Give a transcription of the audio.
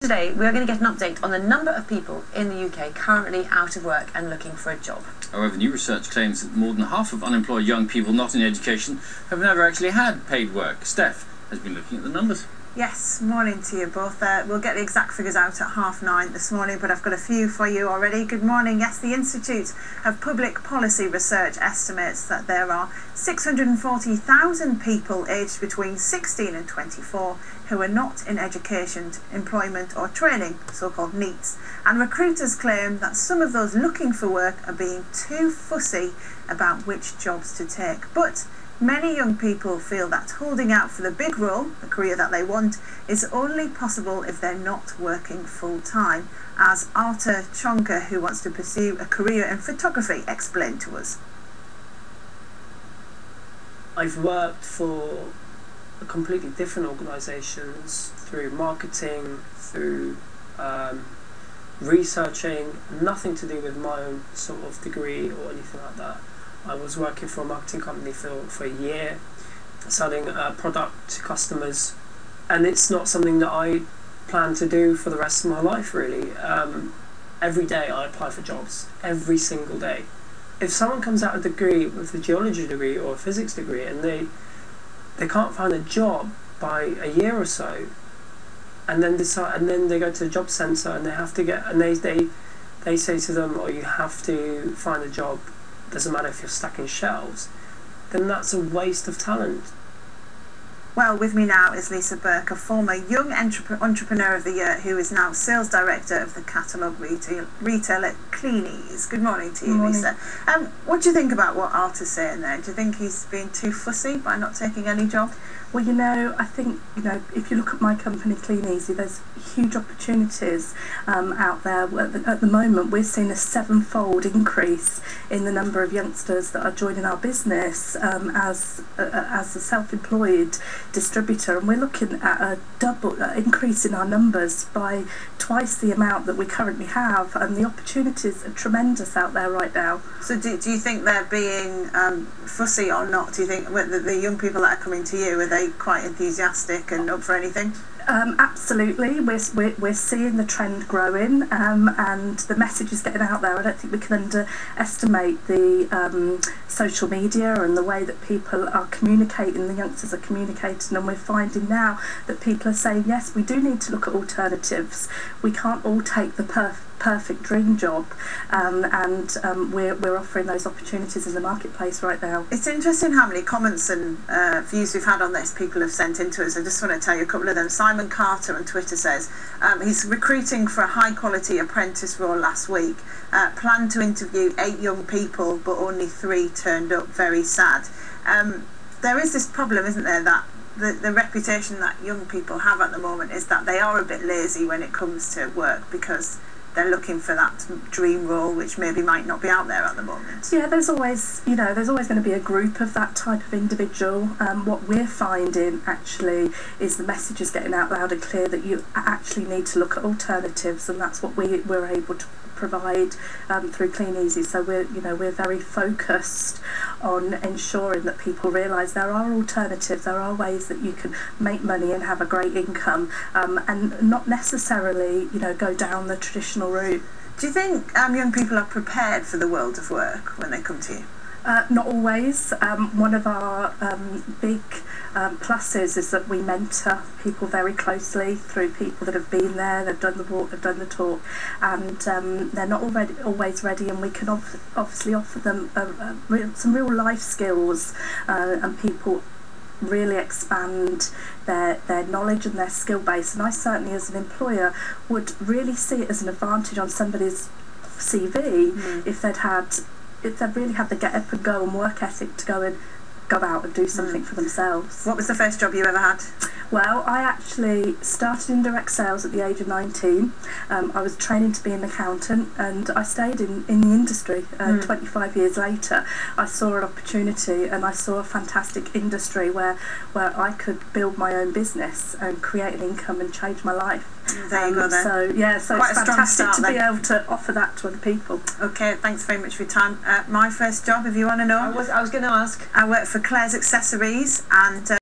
Today we are going to get an update on the number of people in the UK currently out of work and looking for a job. However, new research claims that more than half of unemployed young people not in education have never actually had paid work. Steph has been looking at the numbers. Yes, morning to you both. We'll get the exact figures out at 9:30 this morning, but I've got a few for you already. Good morning. Yes, the Institute of Public Policy Research estimates that there are 640,000 people aged between 16 and 24 who are not in education, employment or training, so-called NEETs. And recruiters claim that some of those looking for work are being too fussy about which jobs to take. But many young people feel that holding out for the big role, the career that they want, is only possible if they're not working full-time, as Arthur Chonka, who wants to pursue a career in photography, explained to us. I've worked for completely different organisations through marketing, through researching, nothing to do with my own sort of degree or anything like that. I was working for a marketing company for a year, selling a product to customers, and it's not something that I plan to do for the rest of my life, really. Every day I apply for jobs, every single day. If someone comes out with a degree, with a geology degree or a physics degree, and they can't find a job by a year or so, and then they go to the job centre and they have to get, and they say to them, "Oh, you have to find a job. Doesn't matter if you're stacking shelves," then that's a waste of talent. Well, with me now is Lisa Burke, a former Young Entrepreneur of the Year who is now Sales Director of the catalogue retailer Kleeneze. Good morning to you, Lisa. What do you think about what Arthur's saying there? Do you think he's being too fussy by not taking any job? Well, I think, if you look at my company, Kleeneze, there's huge opportunities out there. At the moment, we're seeing a 7-fold increase in the number of youngsters that are joining our business as a self-employed distributor, and we're looking at a double increase in our numbers by twice the amount that we currently have, and the opportunities are tremendous out there right now. So do you think they're being fussy or not? Do you think the young people that are coming to you, are they quite enthusiastic and up for anything? Absolutely, we're seeing the trend growing, and the message is getting out there. I don't think we can underestimate the social media and the way that people are communicating, the youngsters are communicating, and we're finding now that people are saying, yes, we do need to look at alternatives. We can't all take the perfect dream job, and we're offering those opportunities in the marketplace right now. It's interesting how many comments and views we've had on this people have sent into us. I just want to tell you a couple of them. Simon Carter on Twitter says he's recruiting for a high quality apprentice role last week, planned to interview 8 young people but only 3 turned up. Very sad. There is this problem, isn't there, that the reputation that young people have at the moment is that they are a bit lazy when it comes to work, because they're looking for that dream role, which maybe might not be out there at the moment. Yeah, there's always going to be a group of that type of individual. What we're finding actually is the message is getting out loud and clear that you actually need to look at alternatives, and that's what we're able to provide through Kleeneze. So we're very focused on ensuring that people realise there are alternatives, there are ways that you can make money and have a great income, and not necessarily go down the traditional route. Do you think young people are prepared for the world of work when they come to you? Not always. One of our big pluses is that we mentor people very closely through people that have been there, they've done the walk, they've done the talk, and they're not always ready, and we can obviously offer them some real life skills, and people really expand their knowledge and their skill base. And I certainly, as an employer, would really see it as an advantage on somebody's CV if they'd really had the get up and go and work ethic to go out and do something for themselves. What was the first job you ever had? Well, I actually started in direct sales at the age of 19. I was training to be an accountant, and I stayed in the industry. 25 years later, I saw an opportunity, and I saw a fantastic industry where I could build my own business and create an income and change my life. There you go then. So it's fantastic to be able to offer that to other people. Okay, thanks very much for your time. My first job, if you want to know. I was going to ask. I worked for Claire's Accessories, and